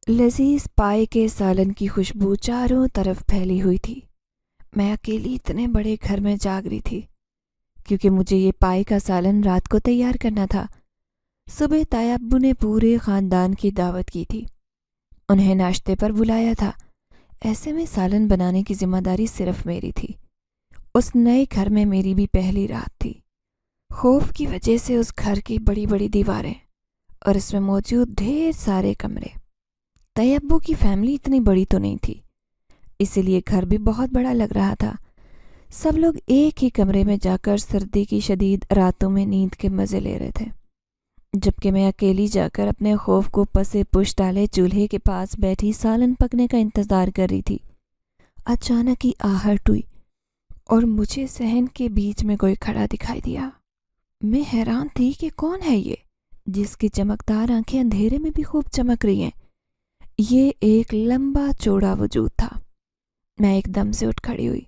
لذیذ پائے کے سالن کی خوشبو چاروں طرف پھیلی ہوئی تھی۔ میں اکیلی اتنے بڑے گھر میں جاگ رہی تھی کیونکہ مجھے یہ پائے کا سالن رات کو تیار کرنا تھا۔ صبح تایا ابو نے پورے خاندان کی دعوت کی تھی، انہیں ناشتے پر بلایا تھا۔ ایسے میں سالن بنانے کی ذمہ داری صرف میری تھی۔ اس نئے گھر میں میری بھی پہلی رات تھی۔ خوف کی وجہ سے اس گھر کی بڑی بڑی دیواریں اور اس میں موجود ڈھیر سارے کمرے۔ طیب ابو کی فیملی اتنی بڑی تو نہیں تھی، اسی لیے گھر بھی بہت بڑا لگ رہا تھا۔ سب لوگ ایک ہی کمرے میں جا کر سردی کی شدید راتوں میں نیند کے مزے لے رہے تھے، جبکہ میں اکیلی جا کر اپنے خوف کو پسے پش ڈالے چولہے کے پاس بیٹھی سالن پکنے کا انتظار کر رہی تھی۔ اچانک ہی آہٹ ہوئی اور مجھے صحن کے بیچ میں کوئی کھڑا دکھائی دیا۔ میں حیران تھی کہ کون ہے یہ، جس کی چمکدار آنکھیں اندھیرے میں بھی خوب چمک رہی ہیں۔ یہ ایک لمبا چوڑا وجود تھا۔ میں ایک دم سے اٹھ کھڑی ہوئی۔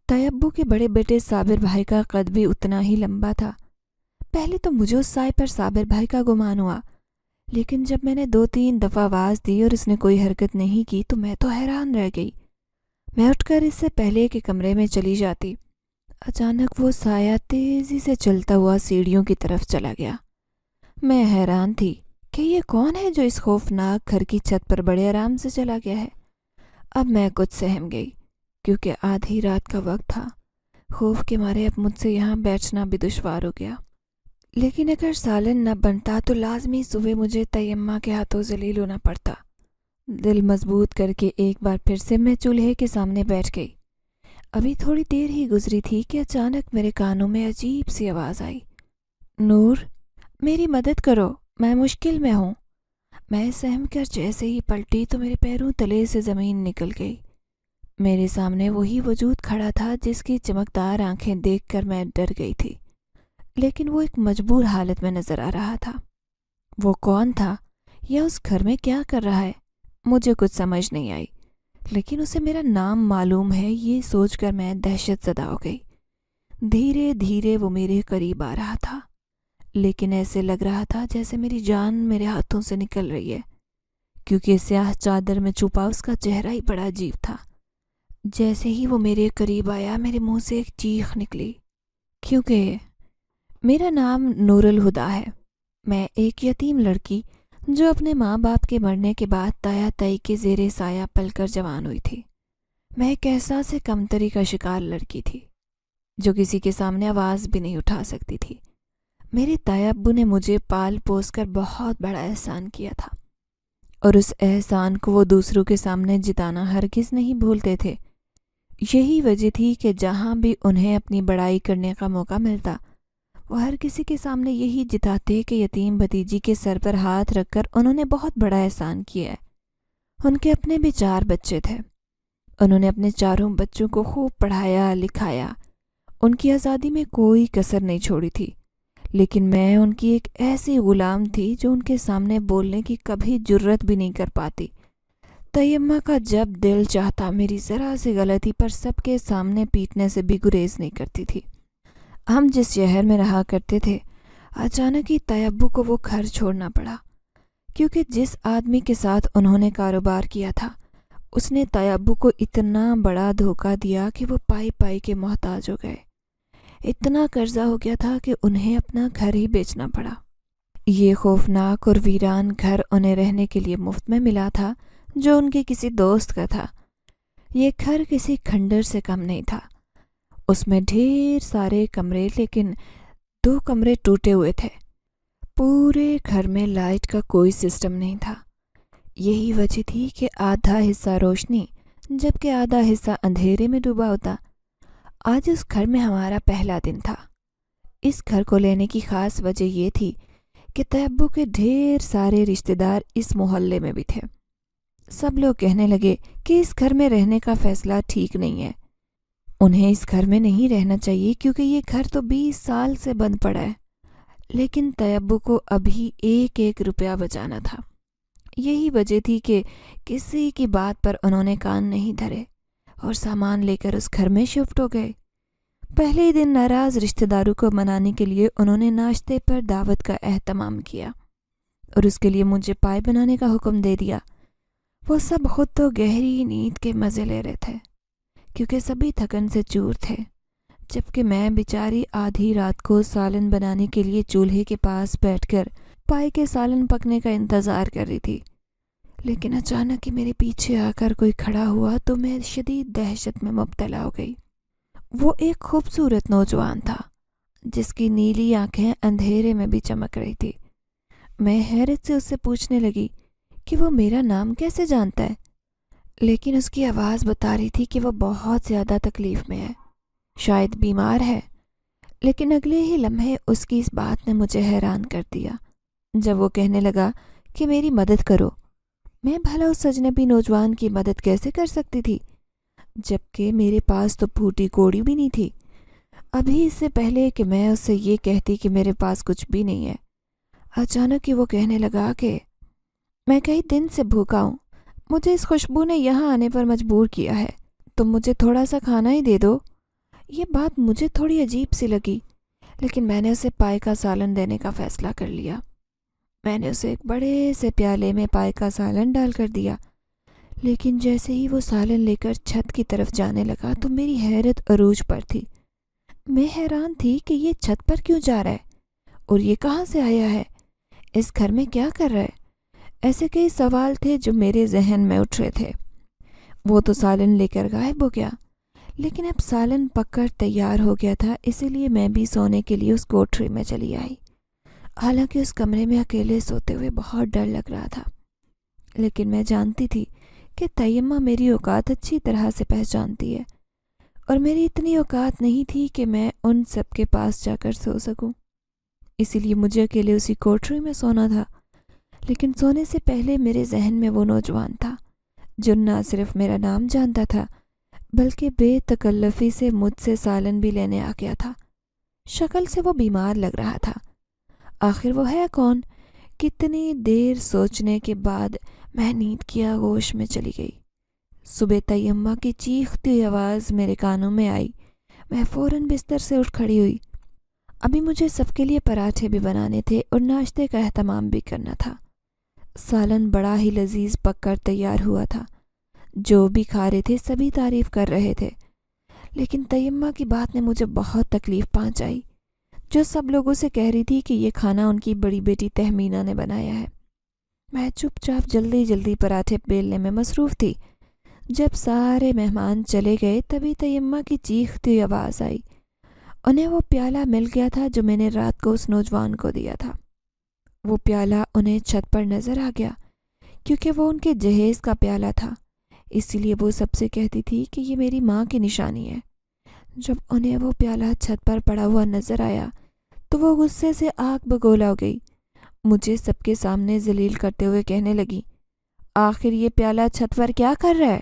طیب ابو کے بڑے بیٹے صابر بھائی کا قد بھی اتنا ہی لمبا تھا۔ پہلے تو مجھے اس سائے پر صابر بھائی کا گمان ہوا، لیکن جب میں نے 2-3 دفعہ آواز دی اور اس نے کوئی حرکت نہیں کی تو میں تو حیران رہ گئی۔ میں اٹھ کر اس سے پہلے کے کمرے میں چلی جاتی۔ اچانک وہ سایہ تیزی سے چلتا ہوا سیڑھیوں کی طرف چلا گیا۔ میں حیران تھی کہ یہ کون ہے جو اس خوفناک گھر کی چھت پر بڑے آرام سے چلا گیا ہے۔ اب میں کچھ سہم گئی کیونکہ آدھی رات کا وقت تھا۔ خوف کے مارے اب مجھ سے یہاں بیٹھنا بھی دشوار ہو گیا، لیکن اگر سالن نہ بنتا تو لازمی صبح مجھے تیمہ کے ہاتھوں ذلیل ہونا پڑتا۔ دل مضبوط کر کے ایک بار پھر سے میں چولہے کے سامنے بیٹھ گئی۔ ابھی تھوڑی دیر ہی گزری تھی کہ اچانک میرے کانوں میں عجیب سی آواز آئی، نور، میری مدد کرو، میں مشکل میں ہوں۔ میں سہم کر جیسے ہی پلٹی تو میرے پیروں تلے سے زمین نکل گئی۔ میرے سامنے وہی وجود کھڑا تھا جس کی چمکدار آنکھیں دیکھ کر میں ڈر گئی تھی، لیکن وہ ایک مجبور حالت میں نظر آ رہا تھا۔ وہ کون تھا یا اس گھر میں کیا کر رہا ہے، مجھے کچھ سمجھ نہیں آئی، لیکن اسے میرا نام معلوم ہے یہ سوچ کر میں دہشت زدہ ہو گئی۔ دھیرے دھیرے وہ میرے قریب آ رہا تھا، لیکن ایسے لگ رہا تھا جیسے میری جان میرے ہاتھوں سے نکل رہی ہے، کیونکہ سیاہ چادر میں چھپا اس کا چہرہ ہی بڑا عجیب تھا۔ جیسے ہی وہ میرے قریب آیا میرے منہ سے ایک چیخ نکلی، کیونکہ میرا نام نور الہدا ہے۔ میں ایک یتیم لڑکی جو اپنے ماں باپ کے مرنے کے بعد تایا تائی کے زیر سایہ پل کر جوان ہوئی تھی۔ میں ایک احساس کمتری کا شکار لڑکی تھی جو کسی کے سامنے آواز بھی نہیں اٹھا سکتی تھی۔ میرے تایا ابو نے مجھے پال پوس کر بہت بڑا احسان کیا تھا، اور اس احسان کو وہ دوسروں کے سامنے جتانا ہرگز نہیں بھولتے تھے۔ یہی وجہ تھی کہ جہاں بھی انہیں اپنی بڑائی کرنے کا موقع ملتا وہ ہر کسی کے سامنے یہی جتاتے کہ یتیم بھتیجی کے سر پر ہاتھ رکھ کر انہوں نے بہت بڑا احسان کیا ہے۔ ان کے اپنے بھی 4 بچے تھے، انہوں نے اپنے 4 بچوں کو خوب پڑھایا لکھایا، ان کی آزادی میں کوئی کسر نہیں چھوڑی تھی، لیکن میں ان کی ایک ایسی غلام تھی جو ان کے سامنے بولنے کی کبھی جرت بھی نہیں کر پاتی۔ تیمہ کا جب دل چاہتا میری ذرا سی غلطی پر سب کے سامنے پیٹنے سے بھی گریز نہیں کرتی تھی۔ ہم جس شہر میں رہا کرتے تھے، اچانک ہی طیب ابو کو وہ گھر چھوڑنا پڑا، کیونکہ جس آدمی کے ساتھ انہوں نے کاروبار کیا تھا اس نے طیب ابو کو اتنا بڑا دھوکہ دیا کہ وہ پائی پائی کے محتاج ہو گئے۔ اتنا قرضہ ہو گیا تھا کہ انہیں اپنا گھر ہی بیچنا پڑا۔ یہ خوفناک اور ویران گھر انہیں رہنے کے لیے مفت میں ملا تھا جو ان کے کسی دوست کا تھا۔ یہ گھر کسی کھنڈر سے کم نہیں تھا، اس میں ڈھیر سارے کمرے، لیکن 2 کمرے ٹوٹے ہوئے تھے۔ پورے گھر میں لائٹ کا کوئی سسٹم نہیں تھا۔ یہی وجہ تھی کہ آدھا حصہ روشنی جبکہ آدھا حصہ اندھیرے میں ڈوبا ہوتا۔ آج اس گھر میں ہمارا پہلا دن تھا۔ اس گھر کو لینے کی خاص وجہ یہ تھی کہ طیب ابو کے ڈھیر سارے رشتہ دار اس محلے میں بھی تھے۔ سب لوگ کہنے لگے کہ اس گھر میں رہنے کا فیصلہ ٹھیک نہیں ہے، انہیں اس گھر میں نہیں رہنا چاہیے کیونکہ یہ گھر تو 20 سال سے بند پڑا ہے۔ لیکن طیب ابو کو ابھی 1 روپیہ بچانا تھا۔ یہی وجہ تھی کہ کسی کی بات پر انہوں نے کان نہیں دھرے اور سامان لے کر اس گھر میں شفٹ ہو گئے۔ پہلے ہی دن ناراض رشتہ داروں کو منانے کے لیے انہوں نے ناشتے پر دعوت کا اہتمام کیا اور اس کے لیے مجھے پائے بنانے کا حکم دے دیا۔ وہ سب خود تو گہری نیند کے مزے لے رہے تھے کیونکہ سبھی تھکن سے چور تھے، جبکہ میں بیچاری آدھی رات کو سالن بنانے کے لیے چولہے کے پاس بیٹھ کر پائے کے سالن پکنے کا انتظار کر رہی تھی۔ لیکن اچانک ہی میرے پیچھے آ کر کوئی کھڑا ہوا تو میں شدید دہشت میں مبتلا ہو گئی۔ وہ ایک خوبصورت نوجوان تھا جس کی نیلی آنکھیں اندھیرے میں بھی چمک رہی تھی۔ میں حیرت سے اس سے پوچھنے لگی کہ وہ میرا نام کیسے جانتا ہے، لیکن اس کی آواز بتا رہی تھی کہ وہ بہت زیادہ تکلیف میں ہے، شاید بیمار ہے۔ لیکن اگلے ہی لمحے اس کی اس بات نے مجھے حیران کر دیا جب وہ کہنے لگا کہ میری مدد کرو۔ میں بھلا اس اجنبی نوجوان کی مدد کیسے کر سکتی تھی جبکہ میرے پاس تو پھوٹی کوڑی بھی نہیں تھی۔ ابھی اس سے پہلے کہ میں اس سے یہ کہتی کہ میرے پاس کچھ بھی نہیں ہے، اچانک ہی وہ کہنے لگا کہ میں کئی دن سے بھوکا ہوں، مجھے اس خوشبو نے یہاں آنے پر مجبور کیا ہے، تم مجھے تھوڑا سا کھانا ہی دے دو۔ یہ بات مجھے تھوڑی عجیب سی لگی، لیکن میں نے اسے پائے کا سالن دینے کا فیصلہ کر لیا۔ میں نے اسے ایک بڑے سے پیالے میں پائے کا سالن ڈال کر دیا، لیکن جیسے ہی وہ سالن لے کر چھت کی طرف جانے لگا تو میری حیرت عروج پر تھی۔ میں حیران تھی کہ یہ چھت پر کیوں جا رہا ہے اور یہ کہاں سے آیا ہے، اس گھر میں کیا کر رہا ہے؟ ایسے کئی سوال تھے جو میرے ذہن میں اٹھ رہے تھے۔ وہ تو سالن لے کر غائب ہو گیا، لیکن اب سالن پک کر تیار ہو گیا تھا، اسی لیے میں بھی سونے کے لیے اس کوٹھری میں چلی آئی۔ حالانکہ اس کمرے میں اکیلے سوتے ہوئے بہت ڈر لگ رہا تھا، لیکن میں جانتی تھی کہ تیمہ میری اوقات اچھی طرح سے پہچانتی ہے اور میری اتنی اوقات نہیں تھی کہ میں ان سب کے پاس جا کر سو سکوں۔ اسی لیے مجھے اکیلے اسی کوٹھری میں سونا تھا۔ لیکن سونے سے پہلے میرے ذہن میں وہ نوجوان تھا جو نہ صرف میرا نام جانتا تھا بلکہ بے تکلفی سے مجھ سے سالن بھی لینے آ گیا تھا۔ شکل سے وہ بیمار لگ رہا تھا۔ آخر وہ ہے کون؟ کتنی دیر سوچنے کے بعد میں نیند کی آغوش میں چلی گئی۔ صبح تیمہ کی چیختی ہوئی آواز میرے کانوں میں آئی۔ میں فوراً بستر سے اٹھ کھڑی ہوئی۔ ابھی مجھے سب کے لیے پراٹھے بھی بنانے تھے اور ناشتے کا اہتمام بھی کرنا تھا۔ سالن بڑا ہی لذیذ پک کر تیار ہوا تھا۔ جو بھی کھا رہے تھے سبھی تعریف کر رہے تھے، لیکن تیمہ کی بات نے مجھے بہت تکلیف پہنچائی، جو سب لوگوں سے کہہ رہی تھی کہ یہ کھانا ان کی بڑی بیٹی تہمینہ نے بنایا ہے۔ میں چپ چاپ جلدی پراٹھے بیلنے میں مصروف تھی۔ جب سارے مہمان چلے گئے تبھی تیمہ کی چیختی ہوئی آواز آئی۔ انہیں وہ پیالہ مل گیا تھا جو میں نے رات کو اس نوجوان کو دیا تھا۔ وہ پیالہ انہیں چھت پر نظر آ گیا کیونکہ وہ ان کے جہیز کا پیالہ تھا، اسی لیے وہ سب سے کہتی تھی کہ یہ میری ماں کی نشانی ہے۔ جب انہیں وہ پیالہ چھت پر پڑا ہوا نظر آیا تو وہ غصے سے آگ بگولا ہو گئی۔ مجھے سب کے سامنے ذلیل کرتے ہوئے کہنے لگی، آخر یہ پیالہ چھت پر کیا کر رہا ہے؟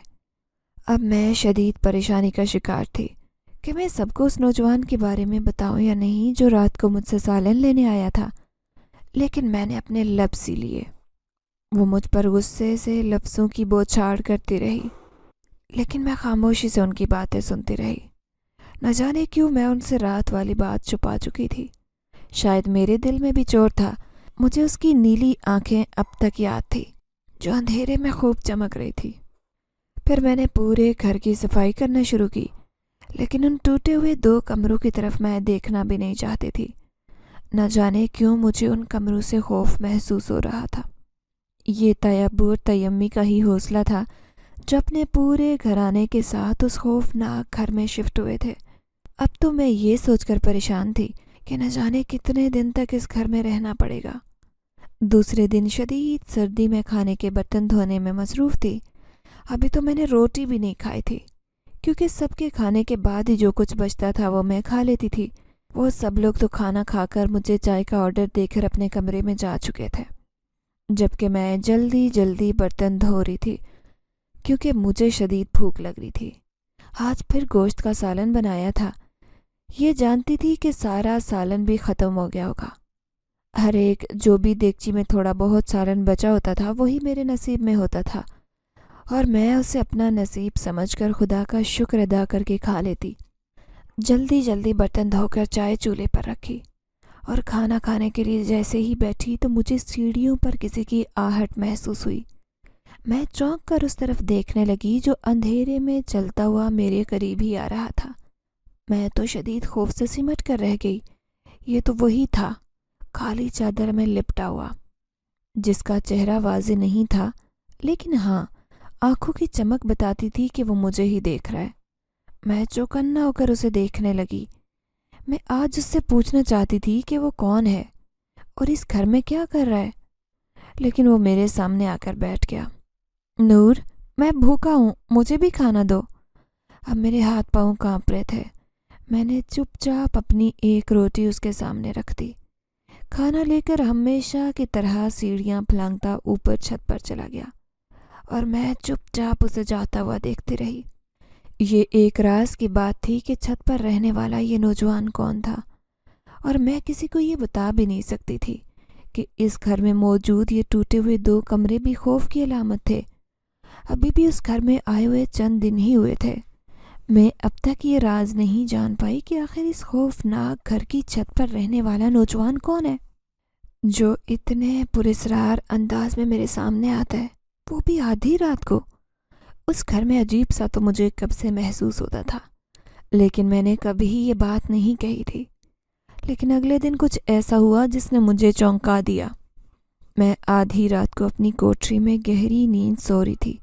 اب میں شدید پریشانی کا شکار تھی کہ میں سب کو اس نوجوان کے بارے میں بتاؤں یا نہیں جو رات کو مجھ سے سالن لینے آیا تھا، لیکن میں نے اپنے لب سی لیے۔ وہ مجھ پر غصے سے لفظوں کی بوچھاڑ کرتی رہی، لیکن میں خاموشی سے ان کی باتیں سنتی رہی۔ نہ جانے کیوں میں ان سے رات والی بات چھپا چکی تھی۔ شاید میرے دل میں بھی چور تھا۔ مجھے اس کی نیلی آنکھیں اب تک یاد تھی جو اندھیرے میں خوب چمک رہی تھی۔ پھر میں نے پورے گھر کی صفائی کرنا شروع کی، لیکن ان ٹوٹے ہوئے 2 کمروں کی طرف میں دیکھنا بھی نہیں چاہتی تھی۔ نہ جانے کیوں مجھے ان کمروں سے خوف محسوس ہو رہا تھا۔ یہ تیبو اور تیمی کا ہی حوصلہ تھا جو اپنے پورے گھرانے کے ساتھ اس خوفناک گھر میں شفٹ ہوئے تھے۔ اب تو میں یہ سوچ کر پریشان تھی کہ نہ جانے کتنے دن تک اس گھر میں رہنا پڑے گا۔ دوسرے دن شدید سردی میں کھانے کے برتن دھونے میں مصروف تھی۔ ابھی تو میں نے روٹی بھی نہیں کھائی تھی کیونکہ سب کے کھانے کے بعد ہی جو کچھ بچتا تھا وہ میں کھا لیتی تھی۔ وہ سب لوگ تو کھانا کھا کر مجھے چائے کا آرڈر دے کر اپنے کمرے میں جا چکے تھے، جبکہ میں جلدی برتن دھو رہی تھی کیونکہ مجھے شدید بھوک لگ رہی تھی۔ آج پھر گوشت کا سالن بنایا تھا۔ یہ جانتی تھی کہ سارا سالن بھی ختم ہو گیا ہوگا۔ ہر ایک جو بھی دیگچی میں تھوڑا بہت سالن بچا ہوتا تھا وہی میرے نصیب میں ہوتا تھا، اور میں اسے اپنا نصیب سمجھ کر خدا کا شکر ادا کر کے کھا لیتی۔ جلدی برتن دھو کر چائے چولہے پر رکھی اور کھانا کھانے کے لیے جیسے ہی بیٹھی تو مجھے سیڑھیوں پر کسی کی آہٹ محسوس ہوئی۔ میں چونک کر اس طرف دیکھنے لگی جو اندھیرے میں چلتا ہوا میرے قریب ہی آ رہا تھا۔ میں تو شدید خوف سے سمٹ کر رہ گئی۔ یہ تو وہی تھا، کالی چادر میں لپٹا ہوا، جس کا چہرہ واضح نہیں تھا، لیکن ہاں، آنکھوں کی چمک بتاتی تھی کہ وہ مجھے ہی دیکھ رہا ہے۔ میں چوکنا ہو کر اسے دیکھنے لگی۔ میں آج اس سے پوچھنا چاہتی تھی کہ وہ کون ہے اور اس گھر میں کیا کر رہا ہے، لیکن وہ میرے سامنے آ کر بیٹھ گیا۔ نور، میں بھوکا ہوں، مجھے بھی کھانا دو۔ اب میرے ہاتھ پاؤں کانپ رہے تھے۔ میں نے چپ چاپ اپنی ایک روٹی اس کے سامنے رکھ دی۔ کھانا لے کر ہمیشہ کی طرح سیڑھیاں پھلانگتا اوپر چھت پر چلا گیا اور میں چپ چاپ اسے جاتا ہوا دیکھتی رہی۔ یہ ایک راز کی بات تھی کہ چھت پر رہنے والا یہ نوجوان کون تھا، اور میں کسی کو یہ بتا بھی نہیں سکتی تھی کہ اس گھر میں موجود یہ ٹوٹے ہوئے 2 کمرے بھی خوف کی علامت تھے۔ ابھی بھی اس گھر میں آئے ہوئے چند دن ہی ہوئے تھے۔ میں اب تک یہ راز نہیں جان پائی کہ آخر اس خوفناک گھر کی چھت پر رہنے والا نوجوان کون ہے، جو اتنے پراسرار انداز میں میرے سامنے آتا ہے، وہ بھی آدھی رات کو۔ اس گھر میں عجیب سا تو مجھے کب سے محسوس ہوتا تھا، لیکن میں نے کبھی یہ بات نہیں کہی تھی۔ لیکن اگلے دن کچھ ایسا ہوا جس نے مجھے چونکا دیا۔ میں آدھی رات کو اپنی کوٹری میں گہری نیند سو رہی تھی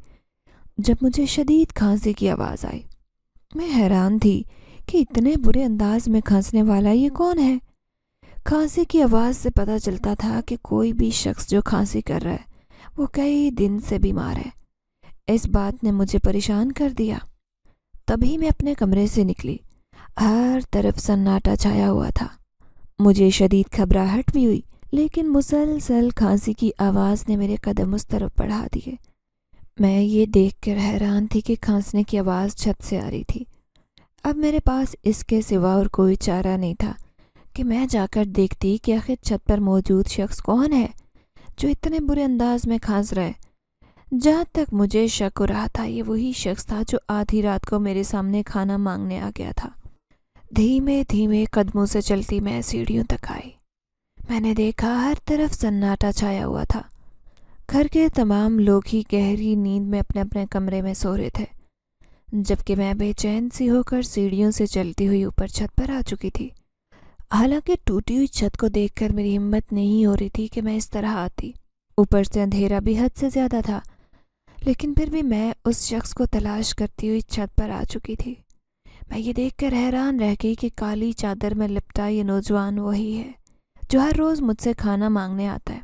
جب مجھے شدید کھانسی کی آواز آئی۔ میں حیران تھی کہ اتنے برے انداز میں کھانسنے والا یہ کون ہے۔ کھانسی کی آواز سے پتہ چلتا تھا کہ کوئی بھی شخص جو کھانسی کر رہا ہے وہ کئی دن سے بیمار ہے۔ اس بات نے مجھے پریشان کر دیا۔ تبھی میں اپنے کمرے سے نکلی۔ ہر طرف سناٹا چھایا ہوا تھا۔ مجھے شدید گھبراہٹ بھی ہوئی، لیکن مسلسل کھانسی کی آواز نے میرے قدم اس طرف بڑھا دیے۔ میں یہ دیکھ کر حیران تھی کہ کھانسنے کی آواز چھت سے آ رہی تھی۔ اب میرے پاس اس کے سوا اور کوئی چارہ نہیں تھا کہ میں جا کر دیکھتی کہ آخر چھت پر موجود شخص کون ہے جو اتنے برے انداز میں کھانس رہا ہے۔ جہاں تک مجھے شک ہو رہا تھا، یہ وہی شخص تھا جو آدھی رات کو میرے سامنے کھانا مانگنے آ گیا تھا۔ دھیمے دھیمے قدموں سے چلتی میں سیڑھیوں تک آئی۔ میں نے دیکھا ہر طرف سناٹا چھایا ہوا تھا۔ گھر کے تمام لوگ ہی گہری نیند میں اپنے اپنے کمرے میں سو رہے تھے، جبکہ میں بے چین سی ہو کر سیڑھیوں سے چلتی ہوئی اوپر چھت پر آ چکی تھی۔ حالانکہ ٹوٹی ہوئی چھت کو دیکھ کر میری ہمت نہیں ہو رہی تھی کہ میں اس طرح آتی۔ اوپر سے اندھیرا بھی حد سے زیادہ تھا، لیکن پھر بھی میں اس شخص کو تلاش کرتی ہوئی چھت پر آ چکی تھی۔ میں یہ دیکھ کر حیران رہ گئی کہ کالی چادر میں لپٹا یہ نوجوان وہی ہے جو ہر روز مجھ سے کھانا مانگنے آتا ہے۔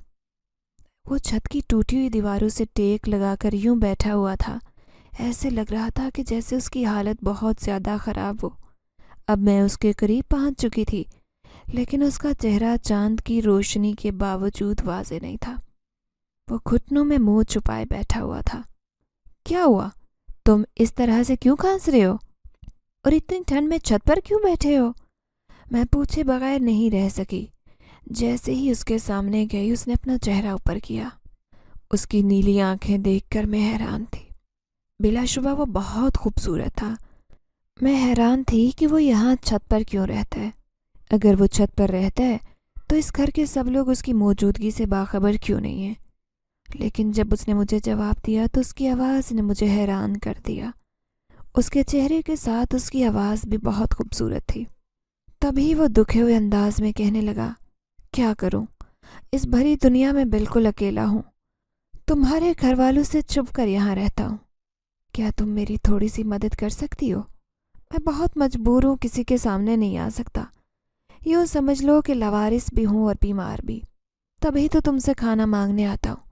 وہ چھت کی ٹوٹی ہوئی دیواروں سے ٹیک لگا کر یوں بیٹھا ہوا تھا، ایسے لگ رہا تھا کہ جیسے اس کی حالت بہت زیادہ خراب ہو۔ اب میں اس کے قریب پہنچ چکی تھی، لیکن اس کا چہرہ چاند کی روشنی کے باوجود واضح نہیں تھا۔ وہ گھٹنوں میں منہ چھپائے بیٹھا ہوا تھا۔ کیا ہوا؟ تم اس طرح سے کیوں کھانس رہے ہو؟ اور اتنی ٹھنڈ میں چھت پر کیوں بیٹھے ہو؟ میں پوچھے بغیر نہیں رہ سکی۔ جیسے ہی اس کے سامنے گئی، اس نے اپنا چہرہ اوپر کیا۔ اس کی نیلی آنکھیں دیکھ کر میں حیران تھی۔ بلا شبہ وہ بہت خوبصورت تھا۔ میں حیران تھی کہ وہ یہاں چھت پر کیوں رہتا ہے۔ اگر وہ چھت پر رہتا ہے تو اس گھر کے سب لوگ اس کی موجودگی سے باخبر کیوں نہیں ہیں؟ لیکن جب اس نے مجھے جواب دیا تو اس کی آواز نے مجھے حیران کر دیا۔ اس کے چہرے کے ساتھ اس کی آواز بھی بہت خوبصورت تھی۔ تبھی وہ دکھے ہوئے انداز میں کہنے لگا، کیا کروں؟ اس بھری دنیا میں بالکل اکیلا ہوں۔ تمہارے گھر والوں سے چھپ کر یہاں رہتا ہوں۔ کیا تم میری تھوڑی سی مدد کر سکتی ہو؟ میں بہت مجبور ہوں، کسی کے سامنے نہیں آ سکتا۔ یوں سمجھ لو کہ لاوارث بھی ہوں اور بیمار بھی، تبھی تو تم سے کھانا مانگنے آتا ہوں۔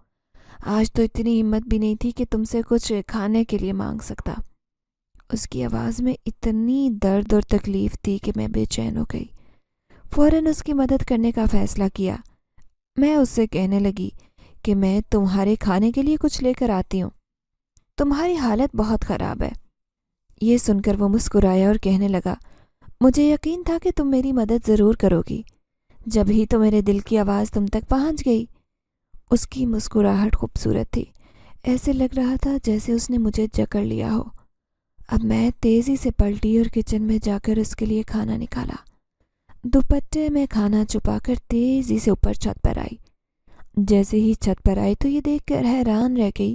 آج تو اتنی ہمت بھی نہیں تھی کہ تم سے کچھ کھانے کے لیے مانگ سکتا۔ اس کی آواز میں اتنی درد اور تکلیف تھی کہ میں بے چین ہو گئی۔ فوراً اس کی مدد کرنے کا فیصلہ کیا۔ میں اس سے کہنے لگی کہ میں تمہارے کھانے کے لیے کچھ لے کر آتی ہوں۔ تمہاری حالت بہت خراب ہے۔ یہ سن کر وہ مسکرایا اور کہنے لگا، مجھے یقین تھا کہ تم میری مدد ضرور کرو گی، جب ہی تو میرے دل کی آواز تم تک پہنچ گئی۔ اس کی مسکراہٹ خوبصورت تھی، ایسے لگ رہا تھا جیسے اس نے مجھے جکڑ لیا ہو۔ اب میں تیزی سے پلٹی اور کچن میں جا کر اس کے لیے کھانا نکالا۔ دوپٹے میں کھانا چھپا کر تیزی سے اوپر چھت پر آئی۔ جیسے ہی چھت پر آئی تو یہ دیکھ کر حیران رہ گئی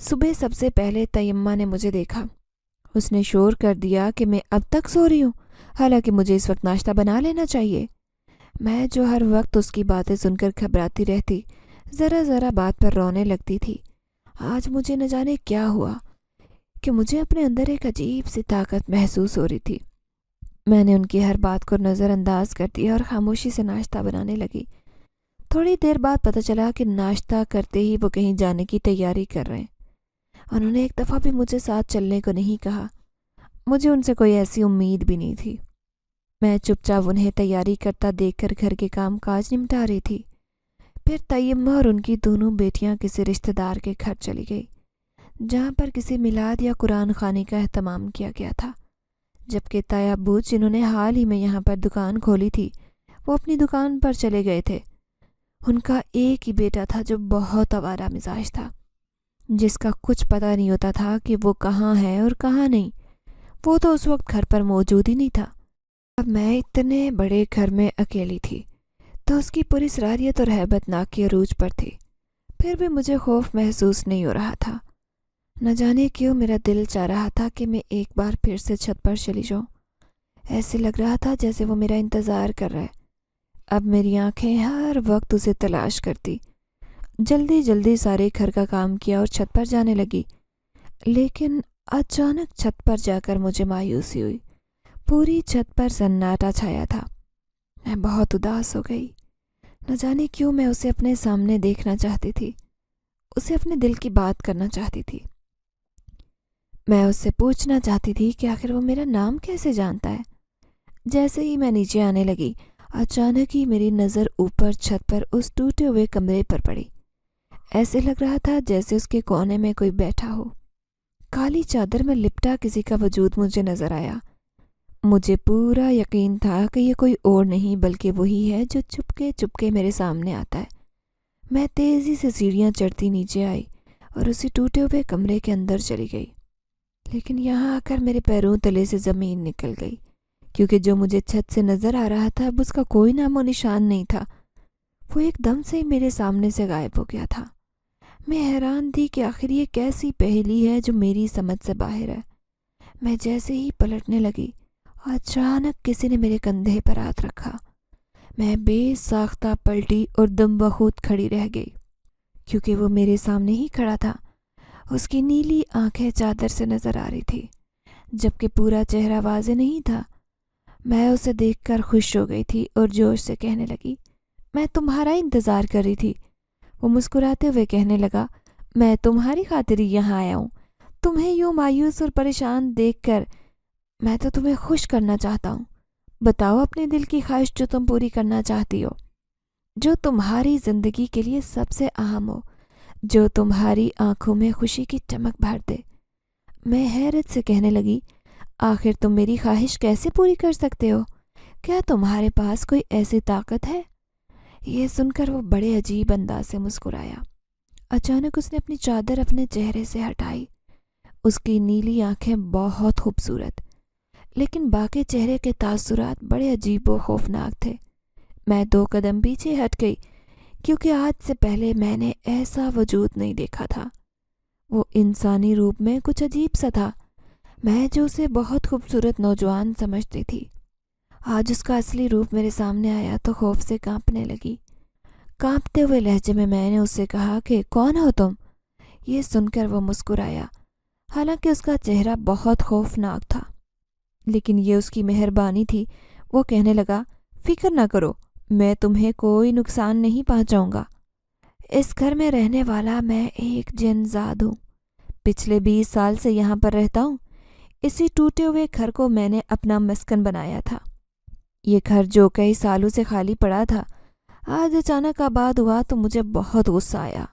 صبح سب سے پہلے تیمہ نے مجھے دیکھا۔ اس نے شور کر دیا کہ میں اب تک سو رہی ہوں، حالانکہ مجھے اس وقت ناشتہ بنا لینا چاہیے۔ میں جو ہر وقت اس کی باتیں سن کر گھبراتی رہتی، ذرا ذرا بات پر رونے لگتی تھی، آج مجھے نہ جانے کیا ہوا کہ مجھے اپنے اندر ایک عجیب سی طاقت محسوس ہو رہی تھی۔ میں نے ان کی ہر بات کو نظر انداز کر دیا اور خاموشی سے ناشتہ بنانے لگی۔ تھوڑی دیر بعد پتہ چلا کہ ناشتہ کرتے ہی وہ کہیں جانے کی تیاری کر رہے ہیں۔ انہوں نے ایک دفعہ بھی مجھے ساتھ چلنے کو نہیں کہا۔ مجھے ان سے کوئی ایسی امید بھی نہیں تھی۔ میں چپ چاپ انہیں تیاری کرتا دیکھ کر گھر کے کام کاج نمٹا رہی تھی۔ پھر تیمہ اور ان کی دونوں بیٹیاں کسی رشتہ دار کے گھر چلی گئی، جہاں پر کسی میلاد یا قرآن خوانی کا اہتمام کیا گیا تھا، جبکہ تایا ابو جنہوں نے حال ہی میں یہاں پر دکان کھولی تھی، وہ اپنی دکان پر چلے گئے تھے۔ ان کا ایک ہی بیٹا تھا جو بہت آوارہ مزاج تھا، جس کا کچھ پتہ نہیں ہوتا تھا کہ وہ کہاں ہے اور کہاں نہیں۔ وہ تو اس وقت گھر پر موجود ہی نہیں تھا۔ اب میں اتنے بڑے گھر میں اکیلی تھی تو اس کی پوری سراریت اور ہیبت ناک کے عروج پر تھی۔ پھر بھی مجھے خوف محسوس نہیں ہو رہا تھا۔ نہ جانے کیوں میرا دل چاہ رہا تھا کہ میں ایک بار پھر سے چھت پر چلی جاؤں۔ ایسے لگ رہا تھا جیسے وہ میرا انتظار کر رہا ہے۔ اب میری آنکھیں ہر وقت اسے تلاش کرتی۔ جلدی جلدی سارے گھر کا کام کیا اور چھت پر جانے لگی، لیکن اچانک چھت پر جا کر مجھے مایوسی ہوئی۔ پوری چھت پر سناٹا چھایا تھا۔ میں بہت اداس ہو گئی۔ نہ جانے کیوں میں اسے اپنے سامنے دیکھنا چاہتی تھی، اسے اپنے دل کی بات کرنا چاہتی تھی۔ میں اس سے پوچھنا چاہتی تھی کہ آخر وہ میرا نام کیسے جانتا ہے۔ جیسے ہی میں نیچے آنے لگی، اچانک ہی میری نظر اوپر چھت پر اس ٹوٹے ہوئے کمرے پر پڑی۔ ایسے لگ رہا تھا جیسے اس کے کونے میں کوئی بیٹھا ہو۔ کالی چادر میں لپٹا کسی کا وجود مجھے نظر آیا۔ مجھے پورا یقین تھا کہ یہ کوئی اور نہیں بلکہ وہی ہے جو چپکے میرے سامنے آتا ہے۔ میں تیزی سے سیڑھیاں چڑھتی نیچے آئی اور اسی ٹوٹے ہوئے کمرے کے اندر چلی گئی، لیکن یہاں آ کر میرے پیروں تلے سے زمین نکل گئی، کیونکہ جو مجھے چھت سے نظر آ رہا تھا اب اس کا کوئی نام و نشان نہیں تھا۔ وہ ایک دم سے ہی میرے سامنے سے غائب ہو گیا تھا۔ میں حیران تھی کہ آخر یہ کیسی پہیلی ہے جو میری سمجھ سے باہر ہے۔ میں جیسے ہی پلٹنے لگی، اچانک کسی نے میرے کندھے پر ہاتھ رکھا۔ میں بے ساختہ پلٹی اور دم بخود کھڑی رہ گئی، کیونکہ وہ میرے سامنے ہی کھڑا تھا۔ اس کی نیلی آنکھیں چادر سے نظر آ رہی تھی، جبکہ پورا چہرہ واضح نہیں تھا۔ میں اسے دیکھ کر خوش ہو گئی تھی اور جوش سے کہنے لگی، میں تمہارا انتظار کر رہی تھی۔ وہ مسکراتے ہوئے کہنے لگا، میں تمہاری خاطر ہی یہاں آیا ہوں۔ تمہیں یوں مایوس اور پریشان دیکھ کر میں تو تمہیں خوش کرنا چاہتا ہوں۔ بتاؤ اپنے دل کی خواہش جو تم پوری کرنا چاہتی ہو، جو تمہاری زندگی کے لیے سب سے اہم ہو، جو تمہاری آنکھوں میں خوشی کی چمک بھر دے۔ میں حیرت سے کہنے لگی، آخر تم میری خواہش کیسے پوری کر سکتے ہو؟ کیا تمہارے پاس کوئی ایسی طاقت ہے؟ یہ سن کر وہ بڑے عجیب انداز سے مسکرایا۔ اچانک اس نے اپنی چادر اپنے چہرے سے ہٹائی۔ اس کی نیلی آنکھیں بہت خوبصورت، لیکن باقی چہرے کے تاثرات بڑے عجیب و خوفناک تھے۔ میں 2 قدم پیچھے ہٹ گئی، کیونکہ آج سے پہلے میں نے ایسا وجود نہیں دیکھا تھا۔ وہ انسانی روپ میں کچھ عجیب سا تھا۔ میں جو اسے بہت خوبصورت نوجوان سمجھتی تھی، آج اس کا اصلی روپ میرے سامنے آیا تو خوف سے کانپنے لگی۔ کانپتے ہوئے لہجے میں نے اس سے کہا کہ کون ہو تم؟ یہ سن کر وہ مسکرایا، حالانکہ اس کا چہرہ بہت خوفناک تھا، لیکن یہ اس کی مہربانی تھی۔ وہ کہنے لگا، فکر نہ کرو، میں تمہیں کوئی نقصان نہیں پہنچاؤں گا۔ اس گھر میں رہنے والا میں ایک جن زاد ہوں۔ پچھلے 20 سال سے یہاں پر رہتا ہوں۔ اسی ٹوٹے ہوئے گھر کو میں نے اپنا مسکن بنایا تھا۔ یہ گھر جو کئی سالوں سے خالی پڑا تھا، آج اچانک آباد ہوا تو مجھے بہت غصہ آیا،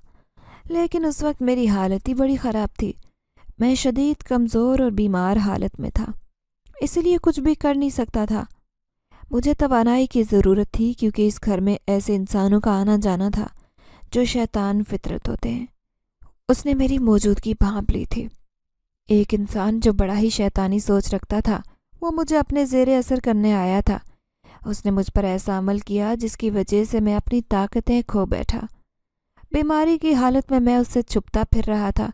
لیکن اس وقت میری حالت ہی بڑی خراب تھی۔ میں شدید کمزور اور بیمار حالت میں تھا، اس لیے کچھ بھی کر نہیں سکتا تھا۔ مجھے توانائی کی ضرورت تھی، کیونکہ اس گھر میں ایسے انسانوں کا آنا جانا تھا جو شیطان فطرت ہوتے ہیں۔ اس نے میری موجودگی بھانپ لی تھی۔ ایک انسان جو بڑا ہی شیطانی سوچ رکھتا تھا، وہ مجھے اپنے زیر اثر کرنے آیا تھا۔ اس نے مجھ پر ایسا عمل کیا جس کی وجہ سے میں اپنی طاقتیں کھو بیٹھا۔ بیماری کی حالت میں اس سے چھپتا پھر رہا تھا،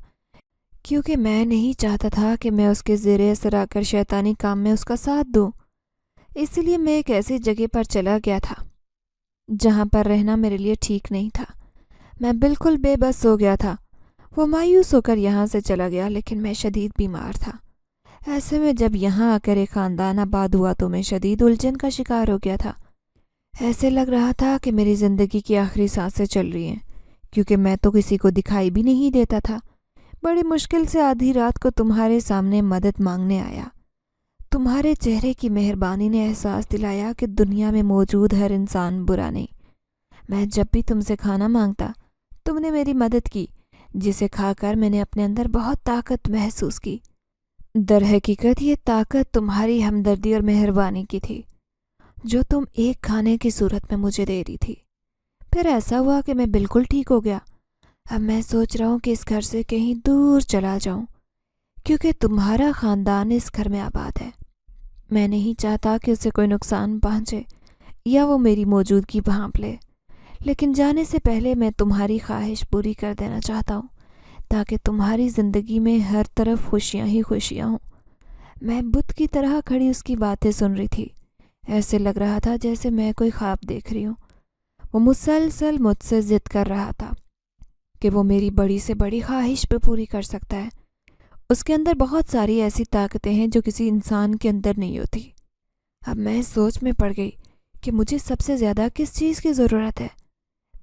کیونکہ میں نہیں چاہتا تھا کہ میں اس کے زیر اثر آ کر شیطانی کام میں اس کا ساتھ دوں۔ اسی لیے میں ایک ایسی جگہ پر چلا گیا تھا جہاں پر رہنا میرے لیے ٹھیک نہیں تھا۔ میں بالکل بے بس ہو گیا تھا۔ وہ مایوس ہو کر یہاں سے چلا گیا، لیکن میں شدید بیمار تھا۔ ایسے میں جب یہاں آ کر ایک خاندان آباد ہوا تو میں شدید الجھن کا شکار ہو گیا تھا۔ ایسے لگ رہا تھا کہ میری زندگی کی آخری سانسیں چل رہی ہیں، کیونکہ میں تو کسی کو دکھائی بھی نہیں دیتا تھا۔ بڑی مشکل سے آدھی رات کو تمہارے سامنے مدد مانگنے آیا۔ تمہارے چہرے کی مہربانی نے احساس دلایا کہ دنیا میں موجود ہر انسان برا نہیں۔ میں جب بھی تم سے کھانا مانگتا، تم نے میری مدد کی، جسے کھا کر میں نے اپنے اندر بہت طاقت محسوس کی۔ در حقیقت یہ طاقت تمہاری ہمدردی اور مہربانی کی تھی، جو تم ایک کھانے کی صورت میں مجھے دے رہی تھی۔ پھر ایسا ہوا کہ میں بالکل ٹھیک ہو گیا۔ اب میں سوچ رہا ہوں کہ اس گھر سے کہیں دور چلا جاؤں، کیونکہ تمہارا خاندان اس گھر میں آباد ہے۔ میں نہیں چاہتا کہ اسے کوئی نقصان پہنچے یا وہ میری موجودگی بھانپ لے، لیکن جانے سے پہلے میں تمہاری خواہش پوری کر دینا چاہتا ہوں تاکہ تمہاری زندگی میں ہر طرف خوشیاں ہی خوشیاں ہوں۔ میں بت کی طرح کھڑی اس کی باتیں سن رہی تھی۔ ایسے لگ رہا تھا جیسے میں کوئی خواب دیکھ رہی ہوں۔ وہ مسلسل مجھ سے ضد کر رہا تھا کہ وہ میری بڑی سے بڑی خواہش پہ پوری کر سکتا ہے۔ اس کے اندر بہت ساری ایسی طاقتیں ہیں جو کسی انسان کے اندر نہیں ہوتی۔ اب میں سوچ میں پڑ گئی کہ مجھے سب سے زیادہ کس چیز کی ضرورت ہے،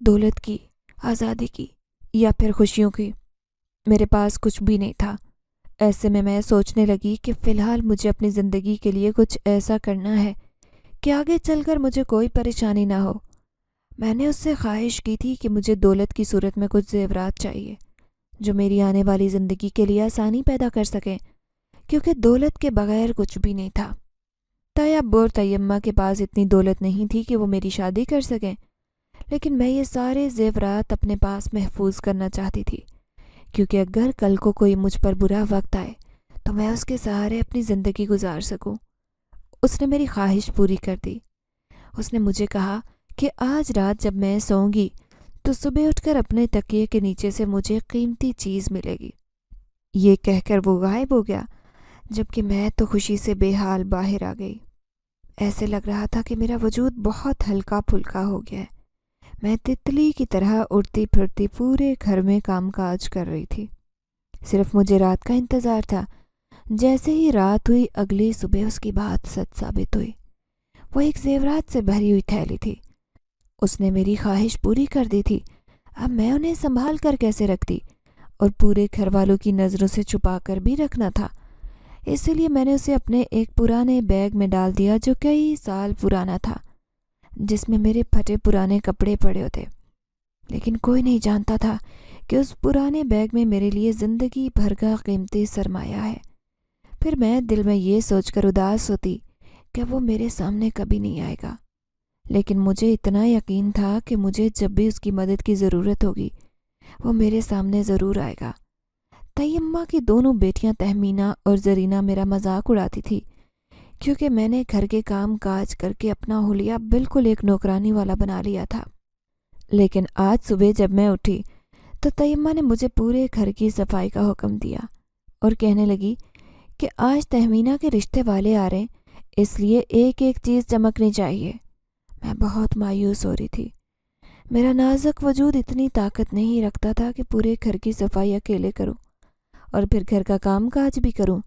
دولت کی، آزادی کی، یا پھر خوشیوں کی؟ میرے پاس کچھ بھی نہیں تھا۔ ایسے میں سوچنے لگی کہ فی الحال مجھے اپنی زندگی کے لیے کچھ ایسا کرنا ہے کہ آگے چل کر مجھے کوئی پریشانی نہ ہو۔ میں نے اس سے خواہش کی تھی کہ مجھے دولت کی صورت میں کچھ زیورات چاہیے جو میری آنے والی زندگی کے لیے آسانی پیدا کر سکیں، کیونکہ دولت کے بغیر کچھ بھی نہیں تھا۔ طیب اور طیمہ کے پاس اتنی دولت نہیں تھی کہ وہ میری شادی کر سکیں، لیکن میں یہ سارے زیورات اپنے پاس محفوظ کرنا چاہتی تھی، کیونکہ اگر کل کو کوئی مجھ پر برا وقت آئے تو میں اس کے سہارے اپنی زندگی گزار سکوں۔ اس نے میری خواہش پوری کر دی۔ اس نے مجھے کہا کہ آج رات جب میں سوؤں گی تو صبح اٹھ کر اپنے تکیے کے نیچے سے مجھے قیمتی چیز ملے گی۔ یہ کہہ کر وہ غائب ہو گیا، جبکہ میں تو خوشی سے بے حال باہر آ گئی۔ ایسے لگ رہا تھا کہ میرا وجود بہت ہلکا پھلکا ہو گیا ہے۔ میں تتلی کی طرح اڑتی پھرتی پورے گھر میں کام کاج کر رہی تھی۔ صرف مجھے رات کا انتظار تھا۔ جیسے ہی رات ہوئی، اگلی صبح اس کی بات سچ ثابت ہوئی۔ وہ ایک زیورات سے بھری ہوئی تھیلی تھی۔ اس نے میری خواہش پوری کر دی تھی۔ اب میں انہیں سنبھال کر کیسے رکھتی، اور پورے گھر والوں کی نظروں سے چھپا کر بھی رکھنا تھا۔ اسی لیے میں نے اسے اپنے ایک پرانے بیگ میں ڈال دیا جو کئی سال پرانا تھا، جس میں میرے پھٹے پرانے کپڑے پڑے ہوتے۔ لیکن کوئی نہیں جانتا تھا کہ اس پرانے بیگ میں میرے لیے زندگی بھر کا قیمتی سرمایہ ہے۔ پھر میں دل میں یہ سوچ کر اداس ہوتی کہ وہ میرے سامنے کبھی نہیں آئے گا، لیکن مجھے اتنا یقین تھا کہ مجھے جب بھی اس کی مدد کی ضرورت ہوگی وہ میرے سامنے ضرور آئے گا۔ طیمہ کی دونوں بیٹیاں تہمینہ اور زرینہ میرا مذاق اڑاتی تھی، کیونکہ میں نے گھر کے کام کاج کر کے اپنا حلیہ بالکل ایک نوکرانی والا بنا لیا تھا۔ لیکن آج صبح جب میں اٹھی تو طیمہ نے مجھے پورے گھر کی صفائی کا حکم دیا اور کہنے لگی کہ آج تہمینہ کے رشتے والے آ رہے ہیں، اس لیے ایک ایک چیز چمکنی چاہیے۔ میں بہت مایوس ہو رہی تھی۔ میرا نازک وجود اتنی طاقت نہیں رکھتا تھا کہ پورے گھر کی صفائی اکیلے کروں اور پھر گھر کا کام کاج بھی کروں،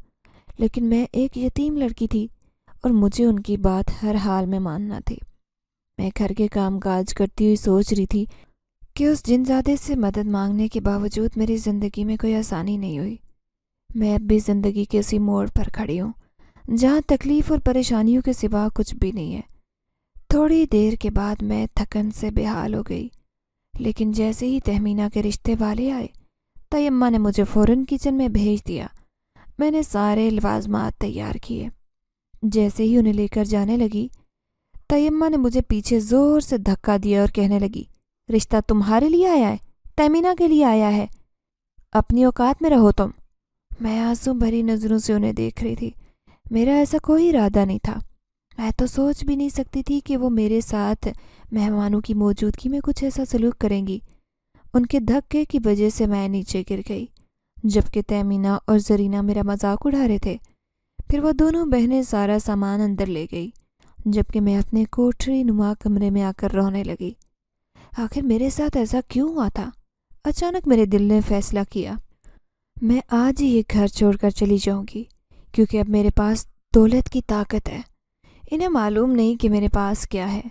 لیکن میں ایک یتیم لڑکی تھی اور مجھے ان کی بات ہر حال میں ماننا تھی۔ میں گھر کے کام کاج کرتی ہوئی سوچ رہی تھی کہ اس جنزادے سے مدد مانگنے کے باوجود میری زندگی میں کوئی آسانی نہیں ہوئی۔ میں اب بھی زندگی کے اسی موڑ پر کھڑی ہوں جہاں تکلیف اور پریشانیوں کے سوا کچھ بھی نہیں ہے۔ تھوڑی دیر کے بعد میں تھکن سے بے حال ہو گئی، لیکن جیسے ہی تہمینہ کے رشتے والے آئے، طیمہ نے مجھے فوراً کچن میں بھیج دیا۔ میں نے سارے لوازمات تیار کیے۔ جیسے ہی انہیں لے کر جانے لگی، طیمہ نے مجھے پیچھے زور سے دھکا دیا اور کہنے لگی، رشتہ تمہارے لیے آیا ہے، تہمینہ کے لیے آیا ہے، اپنی اوقات میں رہو تم۔ میں آنسو بھری نظروں سے انہیں دیکھ رہی تھی۔ میرا ایسا کوئی ارادہ نہیں تھا۔ میں تو سوچ بھی نہیں سکتی تھی کہ وہ میرے ساتھ مہمانوں کی موجودگی میں کچھ ایسا سلوک کریں گی۔ ان کے دھکے کی وجہ سے میں نیچے گر گئی۔ جبکہ تہمینہ اور زرینہ میرا مذاق اڑا رہے تھے۔ پھر وہ دونوں بہنیں سارا سامان اندر لے گئی، جبکہ میں اپنے کوٹھری نما کمرے میں آ کر رونے لگی۔ آخر میرے ساتھ ایسا کیوں ہوا تھا؟ اچانک میرے دل نے فیصلہ کیا، میں آج ہی یہ گھر چھوڑ کر چلی جاؤں گی، کیونکہ اب میرے پاس دولت کی طاقت ہے۔ انہیں معلوم نہیں کہ میرے پاس کیا ہے،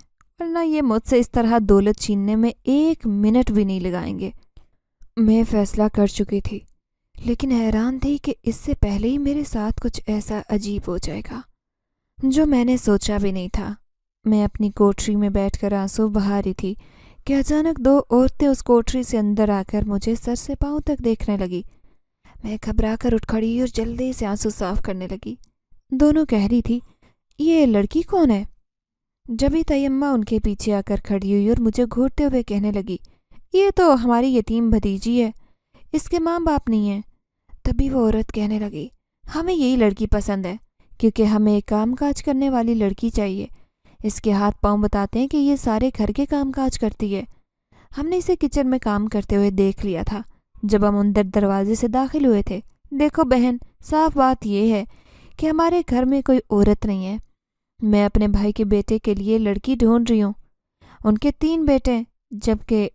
ورنہ یہ مجھ سے اس طرح دولت چھیننے میں 1 منٹ بھی نہیں لگائیں گے۔ میں فیصلہ کر چکی تھی، لیکن حیران تھی کہ اس سے پہلے ہی میرے ساتھ کچھ ایسا عجیب ہو جائے گا جو میں نے سوچا بھی نہیں تھا۔ میں اپنی کوٹھری میں بیٹھ کر آنسو بہا رہی تھی کہ اچانک 2 عورتیں اس کوٹھری سے اندر آ کر مجھے سر سے پاؤں تک دیکھنے لگی۔ میں گھبرا کر اٹھ کھڑی اور جلدی سے آنسو صاف کرنے لگی۔ دونوں کہہ رہی تھی، یہ لڑکی کون ہے؟ جبھی تیمہ ان کے پیچھے آ کر کھڑی ہوئی اور مجھے گھورتے ہوئے کہنے لگی، یہ تو ہماری یتیم بھتیجی ہے، اس کے ماں باپ نہیں ہیں۔ تبھی وہ عورت کہنے لگی، ہمیں یہی لڑکی پسند ہے، کیونکہ ہمیں ایک کام کاج کرنے والی لڑکی چاہیے۔ اس کے ہاتھ پاؤں بتاتے ہیں کہ یہ سارے گھر کے کام کاج کرتی ہے۔ ہم نے اسے کچن میں کام کرتے ہوئے دیکھ لیا تھا جب ہم اندر دروازے سے داخل ہوئے تھے۔ دیکھو بہن، صاف بات یہ ہے کہ ہمارے گھر میں کوئی عورت نہیں ہے۔ میں اپنے بھائی کے بیٹے کے لیے لڑکی ڈھونڈ رہی ہوں۔ ان کے 3 بیٹے ہیں، جبکہ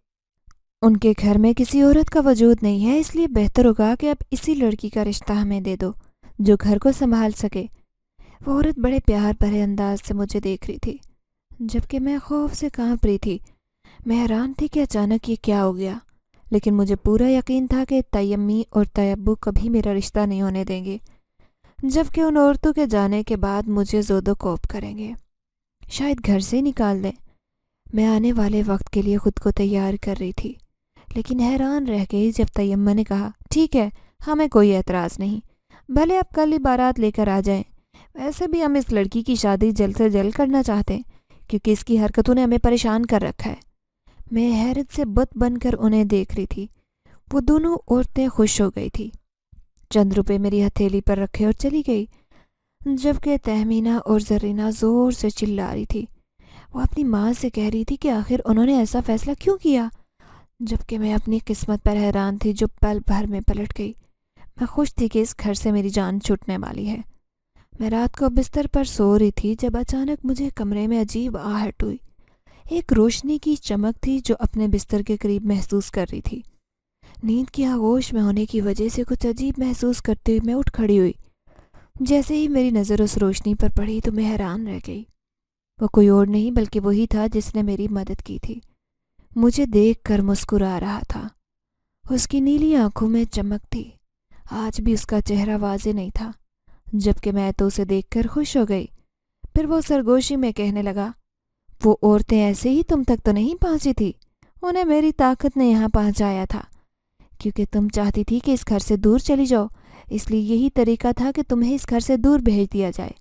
ان کے گھر میں کسی عورت کا وجود نہیں ہے، اس لیے بہتر ہوگا کہ اب اسی لڑکی کا رشتہ ہمیں دے دو جو گھر کو سنبھال سکے۔ وہ عورت بڑے پیار بھرے انداز سے مجھے دیکھ رہی تھی، جبکہ میں خوف سے کانپ رہی تھی۔ میں حیران تھی کہ اچانک یہ کیا ہو گیا، لیکن مجھے پورا یقین تھا کہ تیمی اور تیبو کبھی میرا رشتہ نہیں ہونے دیں گے، جبکہ ان عورتوں کے جانے کے بعد مجھے زود و کوب کریں گے، شاید گھر سے نکال دیں۔ میں آنے والے وقت کے لیے خود کو تیار کر رہی تھی، لیکن حیران رہ گئی جب تیمہ نے کہا، ٹھیک ہے، ہمیں کوئی اعتراض نہیں، بھلے آپ کل ہی بارات لے کر آ جائیں۔ ویسے بھی ہم اس لڑکی کی شادی جلد سے جلد کرنا چاہتے ہیں، کیونکہ اس کی حرکتوں نے ہمیں پریشان کر رکھا ہے۔ میں حیرت سے بت بن کر انہیں دیکھ رہی تھی۔ وہ دونوں عورتیں خوش ہو گئی تھی، چند روپے میری ہتھیلی پر رکھے اور چلی گئی، جبکہ تہمینہ اور زرینہ زور سے چلا رہی تھی۔ وہ اپنی ماں سے کہہ رہی تھی کہ آخر انہوں نے ایسا فیصلہ کیوں کیا، جبکہ میں اپنی قسمت پر حیران تھی جو پل بھر میں پلٹ گئی۔ میں خوش تھی کہ اس گھر سے میری جان چھوٹنے والی ہے۔ میں رات کو بستر پر سو رہی تھی جب اچانک مجھے کمرے میں عجیب آہٹ ہوئی۔ ایک روشنی کی چمک تھی جو اپنے بستر کے قریب محسوس کر رہی تھی۔ نیند کی آغوش میں ہونے کی وجہ سے کچھ عجیب محسوس کرتے ہوئے میں اٹھ کھڑی ہوئی۔ جیسے ہی میری نظر اس روشنی پر پڑی تو میں حیران رہ گئی۔ وہ کوئی اور نہیں بلکہ وہی تھا جس نے میری مدد کی تھی۔ مجھے دیکھ کر مسکرا رہا تھا۔ اس کی نیلی آنکھوں میں چمک تھی۔ آج بھی اس کا چہرہ واضح نہیں تھا، جبکہ میں تو اسے دیکھ کر خوش ہو گئی۔ پھر وہ سرگوشی میں کہنے لگا، وہ عورتیں ایسے ہی تم تک تو نہیں پہنچی تھی، انہیں میری طاقت نے یہاں پہنچایا تھا، کیونکہ تم چاہتی تھی کہ اس گھر سے دور چلی جاؤ، اس لیے یہی طریقہ تھا کہ تمہیں اس گھر سے دور بھیج دیا جائے۔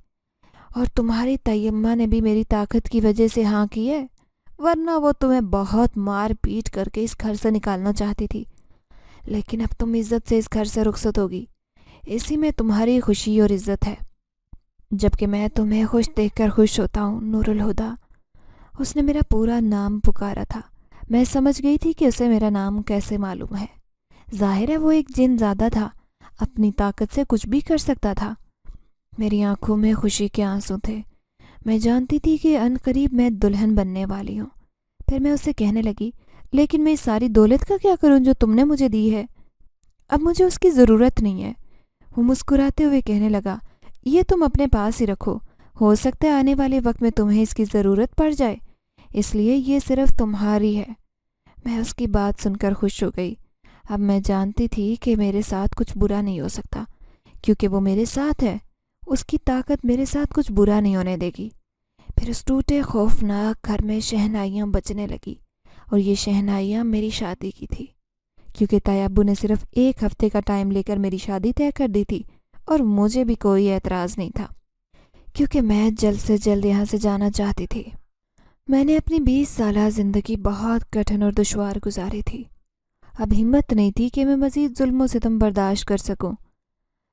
اور تمہاری تیمہ نے بھی میری طاقت کی وجہ سے ہاں کی ہے، ورنہ وہ تمہیں بہت مار پیٹ کر کے اس گھر سے نکالنا چاہتی تھی۔ لیکن اب تم عزت سے اس گھر سے رخصت ہوگی، اسی میں تمہاری خوشی اور عزت ہے، جبکہ میں تمہیں خوش دیکھ کر خوش ہوتا ہوں، نور الہدیٰ۔ اس نے میرا پورا نام پکارا تھا۔ میں سمجھ گئی تھی کہ اسے میرا نام کیسے معلوم ہے۔ ظاہر ہے وہ ایک جن زادہ تھا، اپنی طاقت سے کچھ بھی کر سکتا تھا۔ میری آنکھوں میں خوشی کے آنسو تھے۔ میں جانتی تھی کہ ان قریب میں دلہن بننے والی ہوں۔ پھر میں اسے کہنے لگی، لیکن میں اس ساری دولت کا کیا کروں جو تم نے مجھے دی ہے؟ اب مجھے اس کی ضرورت نہیں ہے۔ وہ مسکراتے ہوئے کہنے لگا، یہ تم اپنے پاس ہی رکھو، ہو سکتا ہے آنے والے وقت میں تمہیں اس کی ضرورت پڑ جائے، اس لیے یہ صرف تمہاری ہے۔ میں اس کی بات سن کر خوش ہو گئی۔ اب میں جانتی تھی کہ میرے ساتھ کچھ برا نہیں ہو سکتا، کیونکہ وہ میرے ساتھ ہے، اس کی طاقت میرے ساتھ کچھ برا نہیں ہونے دے گی۔ پھر اس ٹوٹے خوفناک گھر میں شہنائیاں بجنے لگی، اور یہ شہنائیاں میری شادی کی تھی، کیونکہ تیابو نے صرف 1 ہفتے کا ٹائم لے کر میری شادی طے کر دی تھی، اور مجھے بھی کوئی اعتراض نہیں تھا، کیونکہ میں جلد سے جلد یہاں سے جانا چاہتی تھی۔ میں نے اپنی 20 سالہ زندگی بہت کٹھن اور دشوار گزاری تھی۔ اب ہمت نہیں تھی کہ میں مزید ظلم و ستم برداشت کر سکوں۔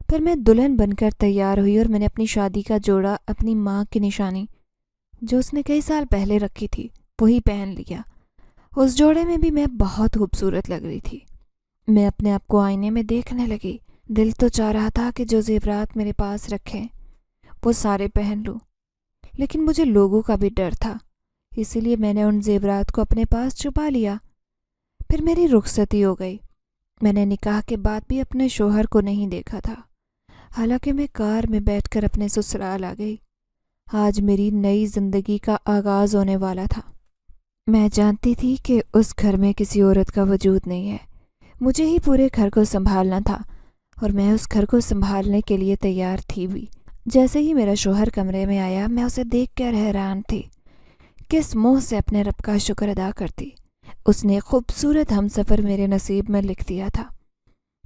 پھر میں دلہن بن کر تیار ہوئی اور میں نے اپنی شادی کا جوڑا، اپنی ماں کی نشانی جو اس نے کئی سال پہلے رکھی تھی، وہی پہن لیا۔ اس جوڑے میں بھی میں بہت خوبصورت لگ رہی تھی۔ میں اپنے آپ کو آئینے میں دیکھنے لگی۔ دل تو چاہ رہا تھا کہ جو زیورات میرے پاس رکھے وہ سارے پہن لوں، لیکن مجھے لوگوں کا بھی ڈر تھا، اسی لیے میں نے ان زیورات کو اپنے پاس چھپا لیا۔ پھر میری رخصتی ہو گئی۔ میں نے نکاح کے بعد بھی اپنے شوہر کو نہیں دیکھا تھا، حالانکہ میں کار میں بیٹھ کر اپنے سسرال آ گئی۔ آج میری نئی زندگی کا آغاز ہونے والا تھا۔ میں جانتی تھی کہ اس گھر میں کسی عورت کا وجود نہیں ہے، مجھے ہی پورے گھر کو سنبھالنا تھا، اور میں اس گھر کو سنبھالنے کے لیے تیار تھی بھی۔ جیسے ہی میرا شوہر کمرے میں آیا، میں اسے دیکھ کر حیران تھی۔ کس منہ سے اپنے رب کا شکر ادا کرتی، اس نے خوبصورت ہمسفر میرے نصیب میں لکھ دیا تھا۔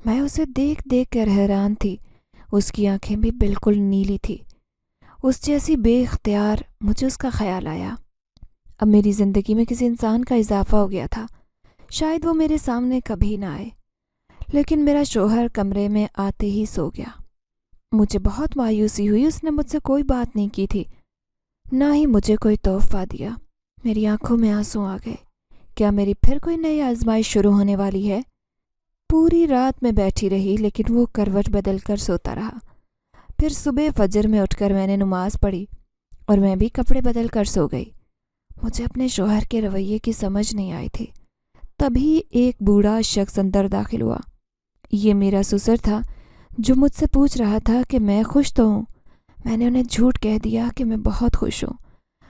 میں اسے دیکھ دیکھ کر حیران تھی۔ اس کی آنکھیں بھی بالکل نیلی تھی، اس جیسی بے اختیار۔ مجھے اس کا خیال آیا، اب میری زندگی میں کسی انسان کا اضافہ ہو گیا تھا، شاید وہ میرے سامنے کبھی نہ آئے۔ لیکن میرا شوہر کمرے میں آتے ہی سو گیا۔ مجھے بہت مایوسی ہوئی۔ اس نے مجھ سے کوئی بات نہیں کی تھی، نہ ہی مجھے کوئی تحفہ دیا۔ میری آنکھوں میں آنسو آ گئے۔ کیا میری پھر کوئی نئی آزمائش شروع ہونے والی ہے؟ پوری رات میں بیٹھی رہی، لیکن وہ کروٹ بدل کر سوتا رہا۔ پھر صبح فجر میں اٹھ کر میں نے نماز پڑھی، اور میں بھی کپڑے بدل کر سو گئی۔ مجھے اپنے شوہر کے رویے کی سمجھ نہیں آئی تھی۔ تبھی ایک بوڑھا شخص اندر داخل ہوا۔ یہ میرا سسر تھا، جو مجھ سے پوچھ رہا تھا کہ میں خوش تو ہوں۔ میں نے انہیں جھوٹ کہہ دیا کہ میں بہت خوش ہوں،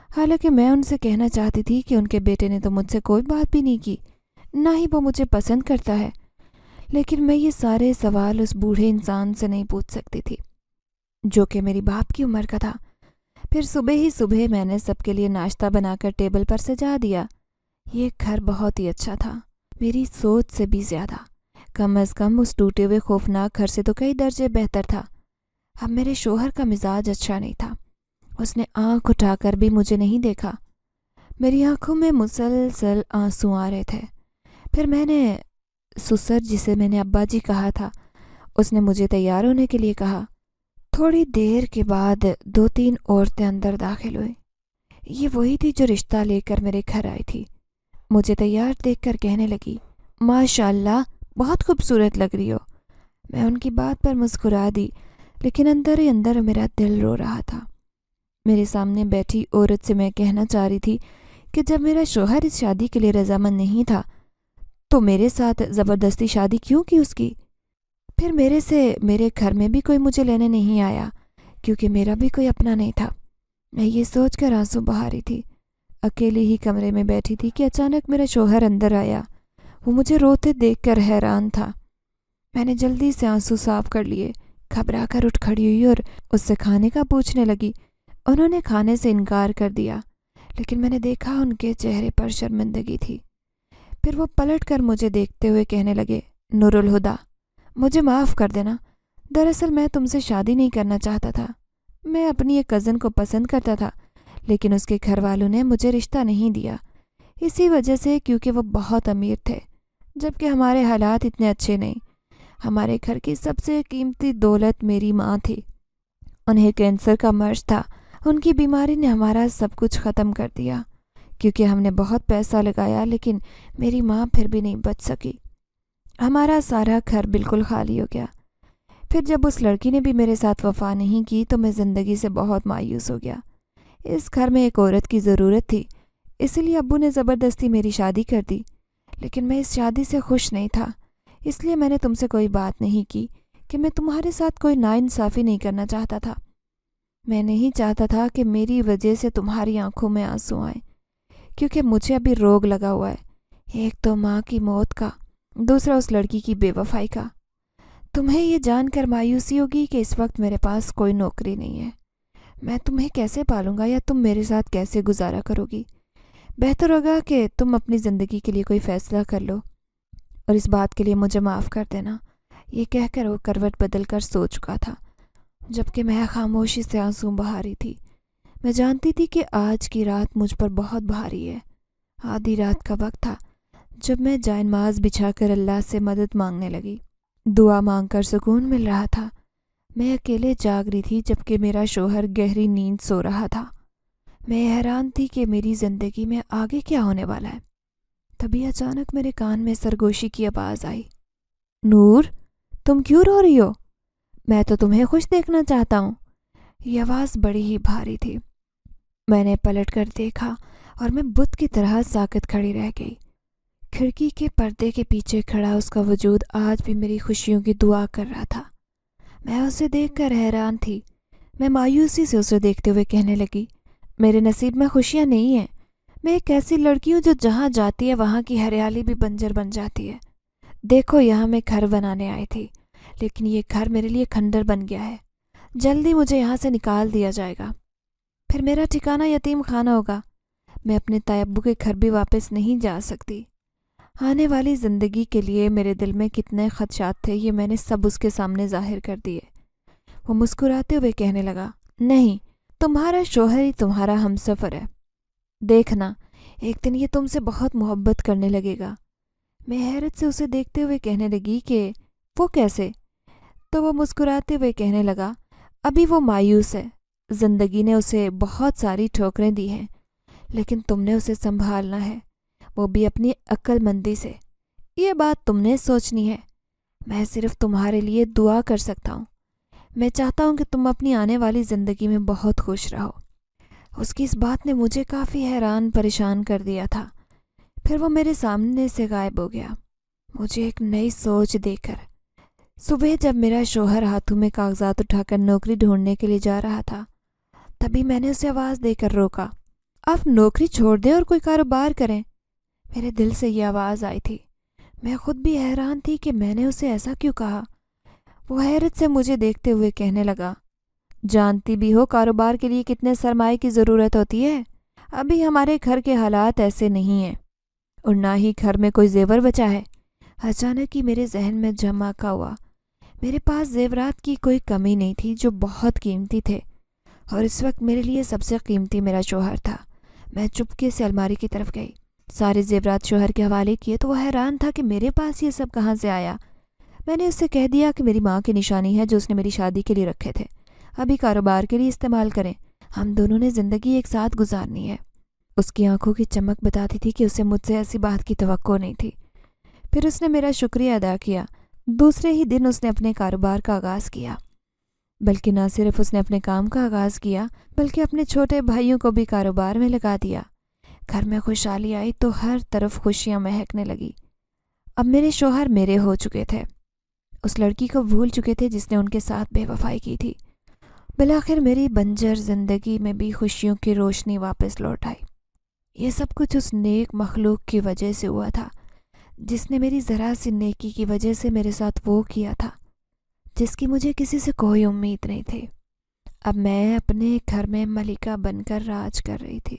حالانکہ میں ان سے کہنا چاہتی تھی کہ ان کے بیٹے نے تو مجھ سے کوئی بات بھی نہیں کی، نہ ہی وہ مجھے پسند کرتا ہے۔ لیکن میں یہ سارے سوال اس بوڑھے انسان سے نہیں پوچھ سکتی تھی، جو کہ میری باپ کی عمر کا تھا۔ پھر صبح ہی صبح میں نے سب کے لیے ناشتہ بنا کر ٹیبل پر سجا دیا۔ یہ گھر بہت ہی اچھا تھا، میری سوچ سے بھی زیادہ۔ کم از کم اس ٹوٹے ہوئے خوفناک گھر سے تو کئی درجے بہتر تھا۔ اب میرے شوہر کا مزاج اچھا نہیں تھا، اس نے آنکھ اٹھا کر بھی مجھے نہیں دیکھا۔ میری آنکھوں میں مسلسل آنسو آ رہے تھے۔ پھر میں نے سسر، جسے میں نے ابا جی کہا تھا، اس نے مجھے تیار ہونے کے لیے کہا۔ تھوڑی دیر کے بعد 2-3 عورتیں اندر داخل ہوئیں۔ یہ وہی تھی جو رشتہ لے کر میرے گھر آئی تھی۔ مجھے تیار دیکھ کر کہنے لگی، ماشاء اللہ بہت خوبصورت لگ رہی ہو۔ میں ان کی بات پر مسکرا دی، لیکن اندر ہی اندر میرا دل رو رہا تھا۔ میرے سامنے بیٹھی عورت سے میں کہنا چاہ رہی تھی کہ جب میرا شوہر اس شادی کے لیے رضامند نہیں تھا تو میرے ساتھ زبردستی شادی کیوں کی اس کی؟ پھر میرے گھر میں بھی کوئی مجھے لینے نہیں آیا، کیونکہ میرا بھی کوئی اپنا نہیں تھا۔ میں یہ سوچ کر آنسو بہا رہی تھی، اکیلی ہی کمرے میں بیٹھی تھی کہ اچانک میرا شوہر اندر آیا۔ وہ مجھے روتے دیکھ کر حیران تھا۔ میں نے جلدی سے آنسو صاف کر لیے، گھبرا کر اٹھ کھڑی ہوئی اور اس سے کھانے کا پوچھنے لگی۔ انہوں نے کھانے سے انکار کر دیا، لیکن میں نے دیکھا ان کے چہرے پر شرمندگی تھی۔ پھر وہ پلٹ کر مجھے دیکھتے ہوئے کہنے لگے، نور الہدیٰ، مجھے معاف کر دینا، دراصل میں تم سے شادی نہیں کرنا چاہتا تھا۔ میں اپنی ایک کزن کو پسند کرتا تھا، لیکن اس کے گھر والوں نے مجھے رشتہ نہیں دیا، اسی وجہ سے کیونکہ وہ بہت امیر تھے، جبکہ ہمارے حالات اتنے اچھے نہیں۔ ہمارے گھر کی سب سے قیمتی دولت میری ماں تھی، انہیں کینسر کا مرض تھا۔ ان کی بیماری نے ہمارا سب کچھ ختم کر دیا، کیونکہ ہم نے بہت پیسہ لگایا، لیکن میری ماں پھر بھی نہیں بچ سکی۔ ہمارا سارا گھر بالکل خالی ہو گیا۔ پھر جب اس لڑکی نے بھی میرے ساتھ وفا نہیں کی تو میں زندگی سے بہت مایوس ہو گیا۔ اس گھر میں ایک عورت کی ضرورت تھی، اسی لیے ابو نے زبردستی میری شادی کر دی، لیکن میں اس شادی سے خوش نہیں تھا۔ اس لیے میں نے تم سے کوئی بات نہیں کی کہ میں تمہارے ساتھ کوئی ناانصافی نہیں کرنا چاہتا تھا۔ میں نہیں چاہتا تھا کہ میری وجہ سے تمہاری آنکھوں میں آنسو آئیں، کیونکہ مجھے ابھی روگ لگا ہوا ہے، ایک تو ماں کی موت کا، دوسرا اس لڑکی کی بے وفائی کا۔ تمہیں یہ جان کر مایوسی ہوگی کہ اس وقت میرے پاس کوئی نوکری نہیں ہے۔ میں تمہیں کیسے پالوں گا، یا تم میرے ساتھ کیسے گزارا کرو گی؟ بہتر ہوگا کہ تم اپنی زندگی کے لیے کوئی فیصلہ کر لو، اور اس بات کے لیے مجھے معاف کر دینا۔ یہ کہہ کر وہ کروٹ بدل کر سو چکا تھا، جبکہ میں خاموشی سے آنسو بہا رہی تھی۔ میں جانتی تھی کہ آج کی رات مجھ پر بہت بھاری ہے۔ آدھی رات کا وقت تھا جب میں جائے نماز بچھا کر اللہ سے مدد مانگنے لگی۔ دعا مانگ کر سکون مل رہا تھا۔ میں اکیلے جاگ رہی تھی، جبکہ میرا شوہر گہری نیند سو رہا تھا۔ میں حیران تھی کہ میری زندگی میں آگے کیا ہونے والا ہے۔ تبھی اچانک میرے کان میں سرگوشی کی آواز آئی۔ نور، تم کیوں رو رہی ہو؟ میں تو تمہیں خوش دیکھنا چاہتا ہوں۔ یہ آواز بڑی ہی بھاری تھی۔ میں نے پلٹ کر دیکھا اور میں بت کی طرح ساکت کھڑی رہ گئی۔ کھڑکی کے پردے کے پیچھے کھڑا اس کا وجود آج بھی میری خوشیوں کی دعا کر رہا تھا۔ میں اسے دیکھ کر حیران تھی۔ میں مایوسی سے اسے دیکھتے ہوئے کہنے لگی، میرے نصیب میں خوشیاں نہیں ہیں۔ میں ایک ایسی لڑکی ہوں جو جہاں جاتی ہے وہاں کی ہریالی بھی بنجر بن جاتی ہے۔ دیکھو، یہاں میں گھر بنانے آئی تھی، لیکن یہ گھر میرے لیے کھنڈر بن گیا ہے۔ جلدی مجھے یہاں سے نکال دیا جائے گا، پھر میرا ٹھکانہ یتیم خانہ ہوگا۔ میں اپنے تائے ابو کے گھر بھی واپس نہیں جا سکتی۔ آنے والی زندگی کے لیے میرے دل میں کتنے خدشات تھے، یہ میں نے سب اس کے سامنے ظاہر کر دیے۔ وہ مسکراتے ہوئے کہنے لگا، نہیں، تمہارا شوہر ہی تمہارا ہمسفر ہے۔ دیکھنا، ایک دن یہ تم سے بہت محبت کرنے لگے گا۔ میں حیرت سے اسے دیکھتے ہوئے کہنے لگی کہ وہ کیسے؟ تو وہ مسکراتے ہوئے کہنے لگا، ابھی وہ مایوس ہے۔ زندگی نے اسے بہت ساری ٹھوکریں دی ہیں، لیکن تم نے اسے سنبھالنا ہے، وہ بھی اپنی عقل مندی سے۔ یہ بات تم نے سوچنی ہے۔ میں صرف تمہارے لیے دعا کر سکتا ہوں۔ میں چاہتا ہوں کہ تم اپنی آنے والی زندگی میں بہت خوش رہو۔ اس کی اس بات نے مجھے کافی حیران پریشان کر دیا تھا۔ پھر وہ میرے سامنے سے غائب ہو گیا۔ مجھے ایک نئی سوچ دے کر صبح جب میرا شوہر ہاتھوں میں کاغذات اٹھا کر نوکری ڈھونڈنے کے لیے جا رہا تھا، تبھی میں نے اسے آواز دے کر روکا، آپ نوکری چھوڑ دیں اور کوئی کاروبار کریں۔ میرے دل سے یہ آواز آئی تھی۔ میں خود بھی حیران تھی کہ میں نے اسے ایسا کیوں کہا۔ وہ حیرت سے مجھے دیکھتے ہوئے کہنے لگا، جانتی بھی ہو کاروبار کے لیے کتنے سرمائے کی ضرورت ہوتی ہے۔ ابھی ہمارے گھر کے حالات ایسے نہیں ہیں، اور نہ ہی گھر میں کوئی زیور بچا ہے۔ اچانک ہی میرے ذہن میں جھماکا ہوا۔ میرے پاس زیورات کی کوئی کمی نہیں تھی جو بہت قیمتی تھے، اور اس وقت میرے لیے سب سے قیمتی میرا شوہر تھا۔ میں چپکے سے الماری کی طرف گئی، سارے زیورات شوہر کے حوالے کیے تو وہ حیران تھا کہ میرے پاس یہ سب کہاں سے آیا۔ میں نے اس سے کہہ دیا کہ میری ماں کی نشانی ہے جو اس نے میری شادی کے لیے رکھے تھے، ابھی کاروبار کے لیے استعمال کریں، ہم دونوں نے زندگی ایک ساتھ گزارنی ہے۔ اس کی آنکھوں کی چمک بتاتی تھی کہ اسے مجھ سے ایسی بات کی توقع نہیں تھی۔ پھر اس نے میرا شکریہ ادا کیا۔ دوسرے ہی دن اس نے اپنے کاروبار کا آغاز کیا، بلکہ نہ صرف اس نے اپنے کام کا آغاز کیا بلکہ اپنے چھوٹے بھائیوں کو بھی کاروبار میں لگا دیا۔ گھر میں خوشحالی آئی تو ہر طرف خوشیاں مہکنے لگی۔ اب میرے شوہر میرے ہو چکے تھے، اس لڑکی کو بھول چکے تھے جس نے ان کے ساتھ بے وفائی کی تھی۔ بالآخر میری بنجر زندگی میں بھی خوشیوں کی روشنی واپس لوٹ آئی۔ یہ سب کچھ اس نیک مخلوق کی وجہ سے ہوا تھا، جس نے میری ذرا سی نیکی کی وجہ سے میرے ساتھ وہ کیا تھا جس کی مجھے کسی سے کوئی امید نہیں تھی۔ اب میں اپنے گھر میں ملکہ بن کر راج کر رہی تھی۔